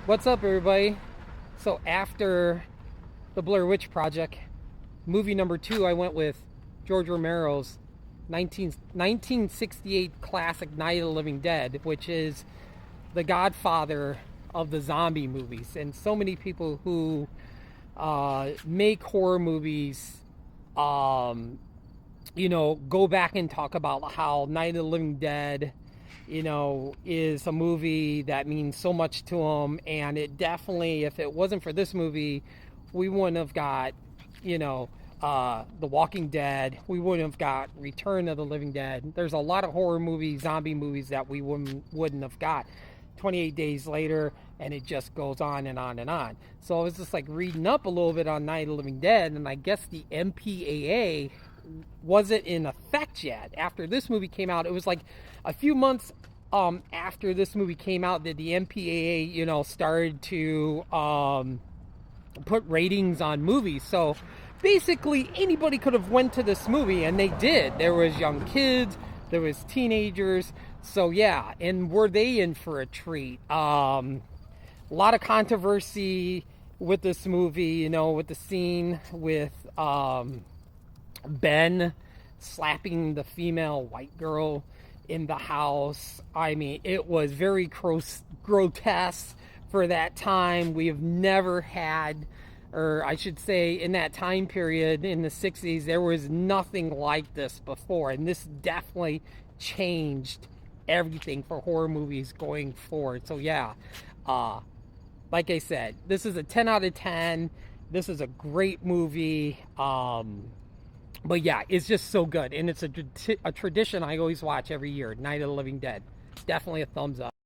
What's up, everybody? So after the Blair Witch Project, movie number two, I went with George Romero's 1968 classic Night of the Living Dead, which is the Godfather of the zombie movies. And so many people who make horror movies, um, go back and talk about how Night of the Living Dead, is a movie that means so much to them. And it definitely, if it wasn't for this movie, we wouldn't have got, The Walking Dead. We wouldn't have got Return of the Living Dead. There's a lot of horror movies, zombie movies that we wouldn't have got 28 days later, and it just goes on and on and on. So I was just like reading up a little bit on Night of the Living Dead, and I guess the MPAA wasn't in effect yet after this movie came out. It was like a few months after this movie came out that the MPAA, started to put ratings on movies. So basically anybody could have went to this movie, and they did. There was young kids, there was teenagers. So yeah, and were they in for a treat? A lot of controversy with this movie, with the scene with Ben slapping the female white girl in the house. I mean, it was very grotesque for that time. We have never had, or I should say, in that time period in the 60s, there was nothing like this before. And this definitely changed everything for horror movies going forward. So, yeah, like I said, this is a 10 out of 10. This is a great movie. But yeah, it's just so good. And it's a tradition I always watch every year, Night of the Living Dead. Definitely a thumbs up.